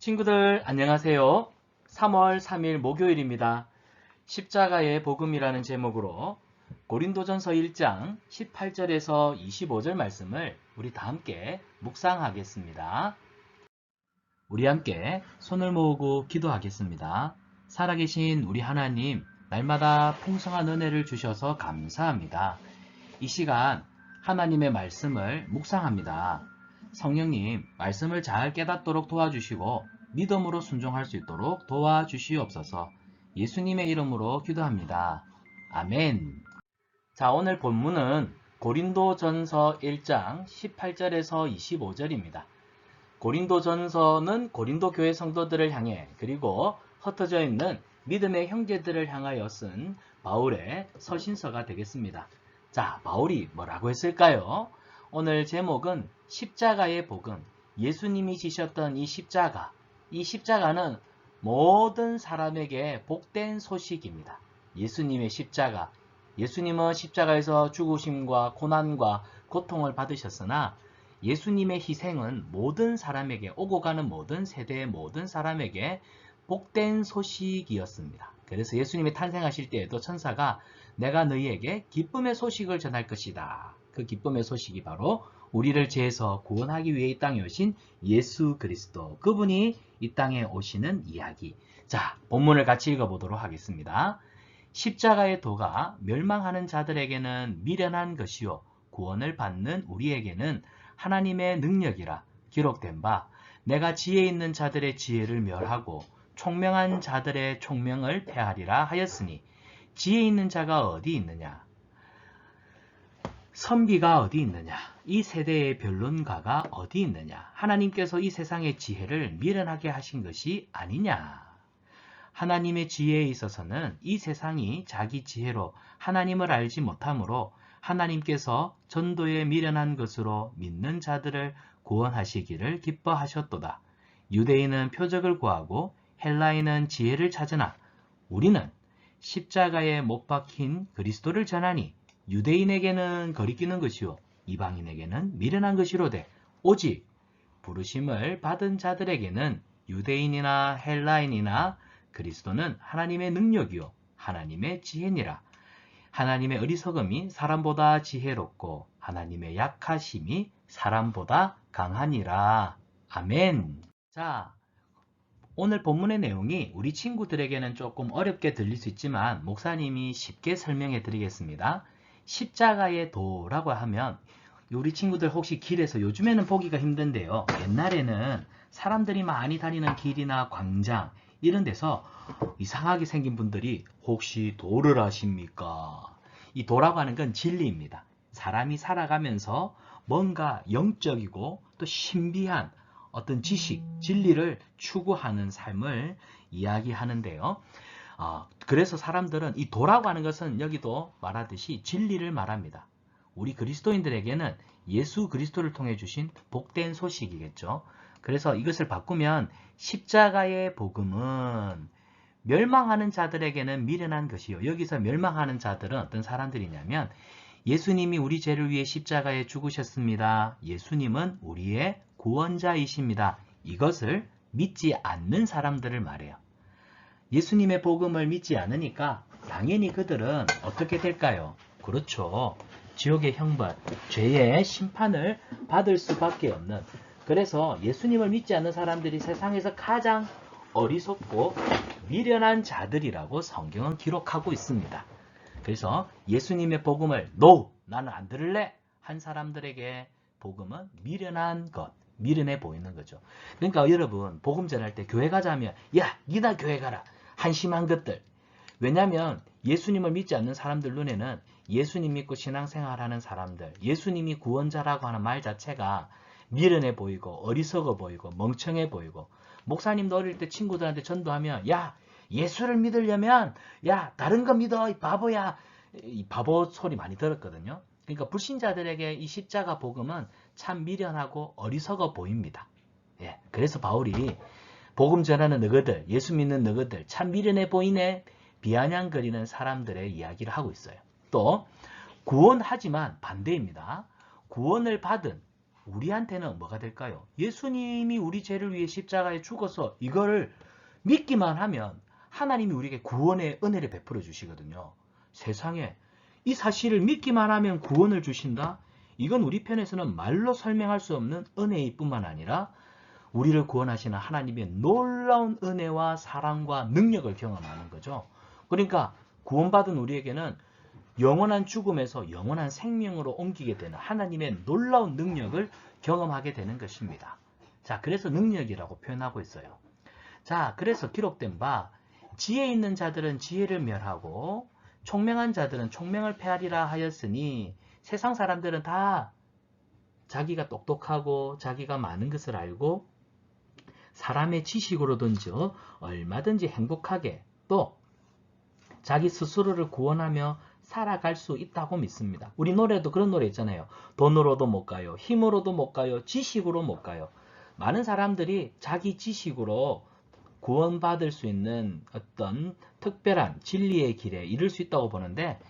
친구들 안녕하세요. 3월 3일 목요일입니다. 십자가의 복음이라는 제목으로 고린도전서 1장 18절에서 25절 말씀을 우리 다 함께 묵상하겠습니다. 우리 함께 손을 모으고 기도하겠습니다. 살아계신 우리 하나님, 날마다 풍성한 은혜를 주셔서 감사합니다. 이 시간 하나님의 말씀을 묵상합니다. 성령님, 말씀을 잘 깨닫도록 도와주시고 믿음으로 순종할 수 있도록 도와주시옵소서. 예수님의 이름으로 기도합니다. 아멘. 자, 오늘 본문은 고린도전서 1장 18절에서 25절입니다. 고린도전서는 고린도 교회 성도들을 향해 그리고 흩어져 있는 믿음의 형제들을 향하여 쓴 바울의 서신서가 되겠습니다. 자, 바울이 뭐라고 했을까요? 오늘 제목은 십자가의 복음, 예수님이 지셨던 이 십자가는 모든 사람에게 복된 소식입니다. 예수님의 십자가, 예수님은 십자가에서 죽으심과 고난과 고통을 받으셨으나 예수님의 희생은 모든 사람에게, 오고 가는 모든 세대의 모든 사람에게 복된 소식이었습니다. 그래서 예수님이 탄생하실 때에도 천사가 내가 너희에게 기쁨의 소식을 전할 것이다. 그 기쁨의 소식이 바로 우리를 죄에서 구원하기 위해 이 땅에 오신 예수 그리스도, 그분이 이 땅에 오시는 이야기. 자, 본문을 같이 읽어보도록 하겠습니다. 십자가의 도가 멸망하는 자들에게는 미련한 것이요 구원을 받는 우리에게는 하나님의 능력이라 기록된 바, 내가 지혜 있는 자들의 지혜를 멸하고 총명한 자들의 총명을 폐하리라 하였으니, 지혜 있는 자가 어디 있느냐? 선비가 어디 있느냐? 이 세대의 변론가가 어디 있느냐? 하나님께서 이 세상의 지혜를 미련하게 하신 것이 아니냐? 하나님의 지혜에 있어서는 이 세상이 자기 지혜로 하나님을 알지 못하므로 하나님께서 전도에 미련한 것으로 믿는 자들을 구원하시기를 기뻐하셨도다. 유대인은 표적을 구하고 헬라인은 지혜를 찾으나 우리는 십자가에 못 박힌 그리스도를 전하니 유대인에게는 거리끼는 것이요 이방인에게는 미련한 것이로되 오직 부르심을 받은 자들에게는 유대인이나 헬라인이나 그리스도는 하나님의 능력이요 하나님의 지혜니라. 하나님의 어리석음이 사람보다 지혜롭고 하나님의 약하심이 사람보다 강하니라. 아멘. 자, 오늘 본문의 내용이 우리 친구들에게는 조금 어렵게 들릴 수 있지만 목사님이 쉽게 설명해 드리겠습니다. 십자가의 도라고 하면 우리 친구들 혹시 길에서, 요즘에는 보기가 힘든데요, 옛날에는 사람들이 많이 다니는 길이나 광장 이런 데서 이상하게 생긴 분들이 혹시 도를 아십니까? 이 도라고 하는 건 진리입니다. 사람이 살아가면서 뭔가 영적이고 또 신비한 어떤 지식, 진리를 추구하는 삶을 이야기하는데요. 그래서 사람들은 이 도라고 하는 것은 여기도 말하듯이 진리를 말합니다. 우리 그리스도인들에게는 예수 그리스도를 통해 주신 복된 소식이겠죠. 그래서 이것을 바꾸면 십자가의 복음은 멸망하는 자들에게는 미련한 것이요. 여기서 멸망하는 자들은 어떤 사람들이냐면 예수님이 우리 죄를 위해 십자가에 죽으셨습니다. 예수님은 우리의 구원자이십니다. 이것을 믿지 않는 사람들을 말해요. 예수님의 복음을 믿지 않으니까 당연히 그들은 어떻게 될까요? 그렇죠. 지옥의 형벌, 죄의 심판을 받을 수밖에 없는, 그래서 예수님을 믿지 않는 사람들이 세상에서 가장 어리석고 미련한 자들이라고 성경은 기록하고 있습니다. 그래서 예수님의 복음을 NO! 나는 안 들을래! 한 사람들에게 복음은 미련한 것, 미련해 보이는 거죠. 그러니까 여러분, 복음 전할 때 교회 가자면 야, 니나 교회 가라! 한심한 것들. 왜냐하면 예수님을 믿지 않는 사람들 눈에는 예수님 믿고 신앙생활하는 사람들, 예수님이 구원자라고 하는 말 자체가 미련해 보이고 어리석어 보이고 멍청해 보이고, 목사님도 어릴 때 친구들한테 전도하면 야, 예수를 믿으려면 야, 다른 거 믿어, 이 바보야. 이 바보 소리 많이 들었거든요. 그러니까 불신자들에게 이 십자가 복음은 참 미련하고 어리석어 보입니다. 예, 그래서 바울이 복음 전하는 너희들, 예수 믿는 너희들 참 미련해 보이네, 비아냥거리는 사람들의 이야기를 하고 있어요. 또 구원하지만 반대입니다. 구원을 받은 우리한테는 뭐가 될까요? 예수님이 우리 죄를 위해 십자가에 죽어서 이거를 믿기만 하면 하나님이 우리에게 구원의 은혜를 베풀어 주시거든요. 세상에 이 사실을 믿기만 하면 구원을 주신다? 이건 우리 편에서는 말로 설명할 수 없는 은혜일 뿐만 아니라 우리를 구원하시는 하나님의 놀라운 은혜와 사랑과 능력을 경험하는 거죠. 그러니까 구원받은 우리에게는 영원한 죽음에서 영원한 생명으로 옮기게 되는 하나님의 놀라운 능력을 경험하게 되는 것입니다. 자, 그래서 능력이라고 표현하고 있어요. 자, 그래서 기록된 바 지혜 있는 자들은 지혜를 멸하고 총명한 자들은 총명을 폐하리라 하였으니 세상 사람들은 다 자기가 똑똑하고 자기가 많은 것을 알고 사람의 지식으로든지 얼마든지 행복하게 또 자기 스스로를 구원하며 살아갈 수 있다고 믿습니다. 우리 노래도 그런 노래 있잖아요. 돈으로도 못 가요. 힘으로도 못 가요. 지식으로 못 가요. 많은 사람들이 자기 지식으로 구원받을 수 있는 어떤 특별한 진리의 길에 이를 수 있다고 보는데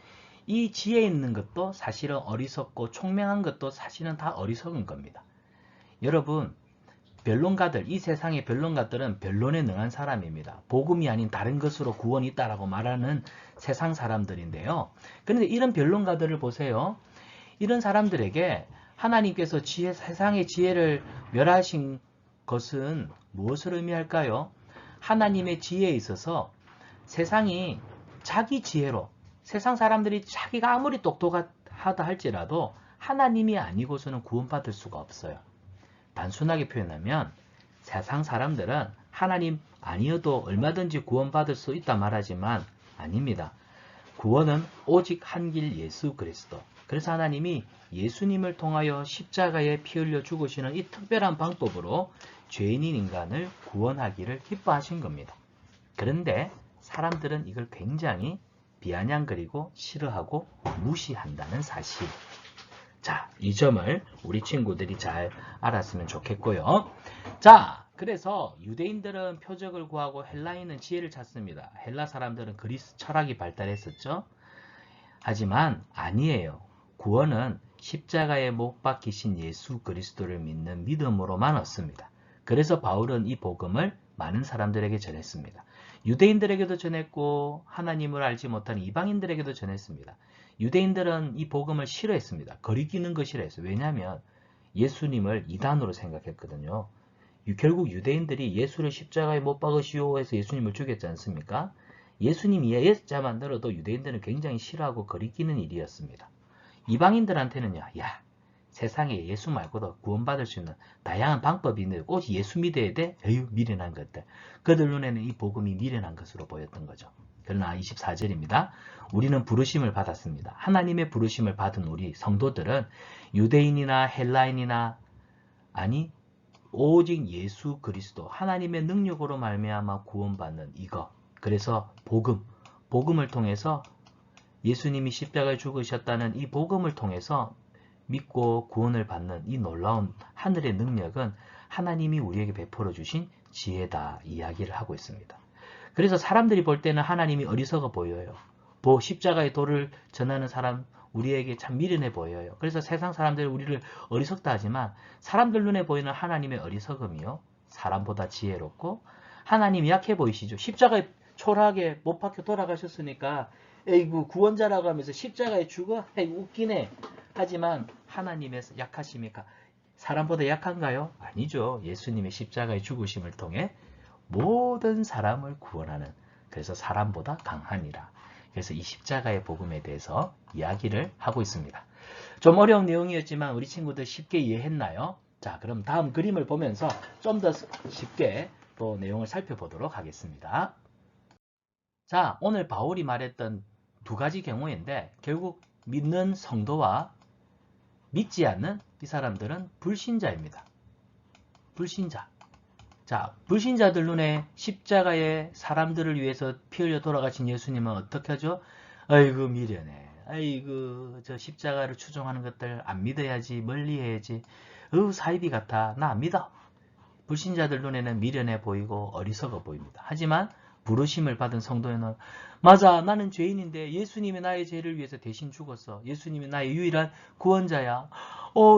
이 지혜 있는 것도 사실은 어리석고 총명한 것도 사실은 다 어리석은 겁니다. 여러분, 변론가들, 이 세상의 변론가들은 변론에 능한 사람입니다. 복음이 아닌 다른 것으로 구원이 있다라고 말하는 세상 사람들인데요. 그런데 이런 변론가들을 보세요. 이런 사람들에게 하나님께서 세상의 지혜를 멸하신 것은 무엇을 의미할까요? 하나님의 지혜에 있어서 세상이 자기 지혜로 세상 사람들이 자기가 아무리 똑똑하다 할지라도 하나님이 아니고서는 구원받을 수가 없어요. 단순하게 표현하면 세상 사람들은 하나님 아니어도 얼마든지 구원받을 수 있다 말하지만 아닙니다. 구원은 오직 한 길 예수 그리스도. 그래서 하나님이 예수님을 통하여 십자가에 피 흘려 죽으시는 이 특별한 방법으로 죄인인 인간을 구원하기를 기뻐하신 겁니다. 그런데 사람들은 이걸 굉장히 비아냥거리고 싫어하고 무시한다는 사실. 자, 이 점을 우리 친구들이 잘 알았으면 좋겠고요. 자, 그래서 유대인들은 표적을 구하고 헬라인은 지혜를 찾습니다. 헬라 사람들은 그리스 철학이 발달했었죠. 하지만 아니에요. 구원은 십자가에 못 박히신 예수 그리스도를 믿는 믿음으로만 얻습니다. 그래서 바울은 이 복음을 많은 사람들에게 전했습니다. 유대인들에게도 전했고 하나님을 알지 못하는 이방인들에게도 전했습니다. 유대인들은 이 복음을 싫어했습니다. 거리끼는 거 싫어했어요. 왜냐하면 예수님을 이단으로 생각했거든요. 결국 유대인들이 예수를 십자가에 못 박으시오 해서 예수님을 죽였지 않습니까? 예수님이 예자만 들어도 유대인들은 굉장히 싫어하고 거리끼는 일이었습니다. 이방인들한테는요, 야, 세상에 예수 말고도 구원받을 수 있는 다양한 방법이 있는데 꼭 예수 믿어야 돼? 에휴, 미련한 것들. 그들 눈에는 이 복음이 미련한 것으로 보였던 거죠. 그러나 24절입니다. 우리는 부르심을 받았습니다. 하나님의 부르심을 받은 우리 성도들은 유대인이나 헬라인이나 아니 오직 예수 그리스도 하나님의 능력으로 말미암아 구원받는 이거. 그래서 복음을 통해서 예수님이 십자가에 죽으셨다는 이 복음을 통해서 믿고 구원을 받는 이 놀라운 하늘의 능력은 하나님이 우리에게 베풀어 주신 지혜다 이야기를 하고 있습니다. 그래서 사람들이 볼 때는 하나님이 어리석어 보여요. 십자가의 도를 전하는 사람 우리에게 참 미련해 보여요. 그래서 세상 사람들이 우리를 어리석다 하지만 사람들 눈에 보이는 하나님의 어리석음이요. 사람보다 지혜롭고 하나님이 약해 보이시죠. 십자가에 초라하게 못 박혀 돌아가셨으니까 에이구 구원자라고 하면서 십자가에 죽어? 에이 웃기네. 하지만 하나님의 약하심이 사람보다 약한가요? 아니죠. 예수님의 십자가의 죽으심을 통해 모든 사람을 구원하는 그래서 사람보다 강하니라. 그래서 이 십자가의 복음에 대해서 이야기를 하고 있습니다. 좀 어려운 내용이었지만 우리 친구들 쉽게 이해했나요? 자, 그럼 다음 그림을 보면서 좀 더 쉽게 또 내용을 살펴보도록 하겠습니다. 자, 오늘 바울이 말했던 두 가지 경우인데 결국 믿는 성도와 믿지 않는 이 사람들은 불신자입니다. 불신자. 자, 불신자들 눈에 십자가에 사람들을 위해서 피 흘려 돌아가신 예수님은 어떻게 하죠? 아이고 미련해. 아이고 저 십자가를 추종하는 것들 안 믿어야지. 멀리해야지. 사이비 같아. 나 안 믿어. 불신자들 눈에는 미련해 보이고 어리석어 보입니다. 하지만 부르심을 받은 성도는 맞아, 나는 죄인인데 예수님이 나의 죄를 위해서 대신 죽었어. 예수님이 나의 유일한 구원자야.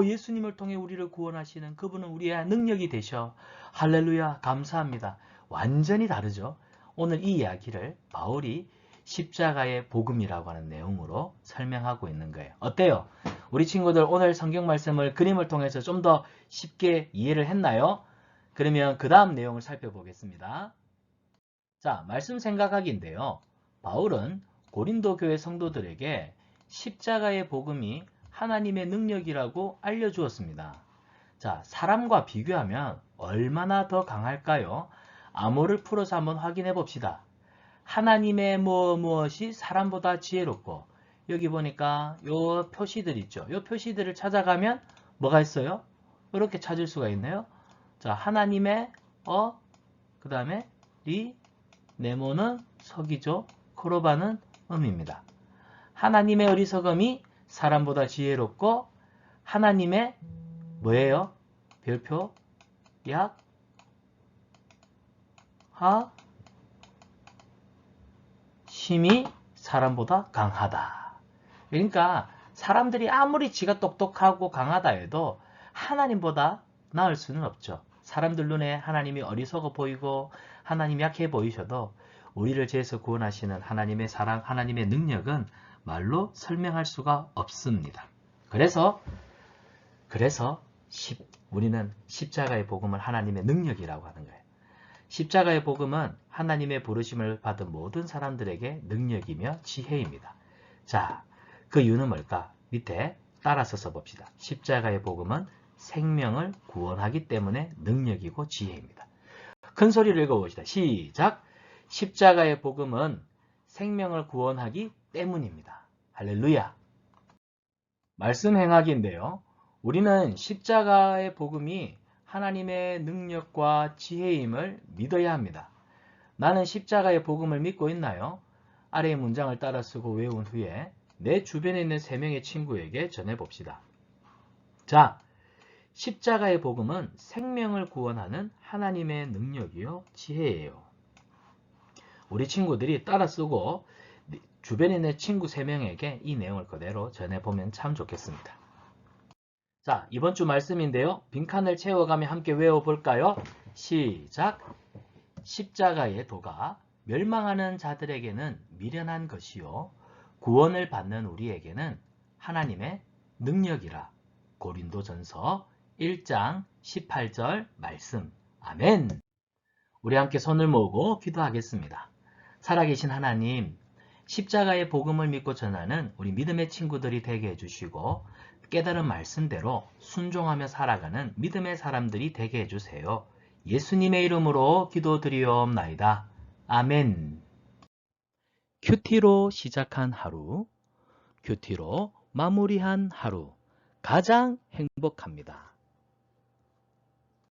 예수님을 통해 우리를 구원하시는 그분은 우리의 능력이 되셔. 할렐루야, 감사합니다. 완전히 다르죠. 오늘 이 이야기를 바울이 십자가의 복음이라고 하는 내용으로 설명하고 있는 거예요. 어때요? 우리 친구들 오늘 성경 말씀을 그림을 통해서 좀 더 쉽게 이해를 했나요? 그러면 그 다음 내용을 살펴보겠습니다. 자, 말씀 생각하기인데요. 바울은 고린도 교회 성도들에게 십자가의 복음이 하나님의 능력이라고 알려주었습니다. 자, 사람과 비교하면 얼마나 더 강할까요? 암호를 풀어서 한번 확인해 봅시다. 하나님의 무엇이 사람보다 지혜롭고, 여기 보니까 요 표시들 있죠. 요 표시들을 찾아가면 뭐가 있어요? 이렇게 찾을 수가 있네요. 자, 하나님의 그 다음에 네모는 석이죠. 크로바는 음입니다. 하나님의 어리석음이 사람보다 지혜롭고, 하나님의 뭐예요? 별표 힘이 사람보다 강하다. 그러니까 사람들이 아무리 지가 똑똑하고 강하다 해도 하나님보다 나을 수는 없죠. 사람들 눈에 하나님이 어리석어 보이고 하나님이 약해 보이셔도 우리를 죄에서 구원하시는 하나님의 사랑, 하나님의 능력은 말로 설명할 수가 없습니다. 그래서 우리는 십자가의 복음을 하나님의 능력이라고 하는 거예요. 십자가의 복음은 하나님의 부르심을 받은 모든 사람들에게 능력이며 지혜입니다. 자, 그 이유는 뭘까? 밑에 따라서 써봅시다. 십자가의 복음은 생명을 구원하기 때문에 능력이고 지혜입니다. 큰 소리를 읽어봅시다. 시작! 십자가의 복음은 생명을 구원하기 때문입니다. 할렐루야! 말씀 행하기인데요. 우리는 십자가의 복음이 하나님의 능력과 지혜임을 믿어야 합니다. 나는 십자가의 복음을 믿고 있나요? 아래의 문장을 따라 쓰고 외운 후에 내 주변에 있는 3명의 친구에게 전해봅시다. 자, 십자가의 복음은 생명을 구원하는 하나님의 능력이요 지혜예요. 우리 친구들이 따라 쓰고 주변에 있는 친구 3명에게 이 내용을 그대로 전해보면 참 좋겠습니다. 자, 이번 주 말씀인데요. 빈칸을 채워가며 함께 외워볼까요? 시작! 십자가의 도가 멸망하는 자들에게는 미련한 것이요 구원을 받는 우리에게는 하나님의 능력이라. 고린도전서 1장 18절 말씀. 아멘. 우리 함께 손을 모으고 기도하겠습니다. 살아계신 하나님, 십자가의 복음을 믿고 전하는 우리 믿음의 친구들이 되게 해주시고 깨달은 말씀대로 순종하며 살아가는 믿음의 사람들이 되게 해주세요. 예수님의 이름으로 기도드리옵나이다. 아멘. 큐티로 시작한 하루, 큐티로 마무리한 하루, 가장 행복합니다.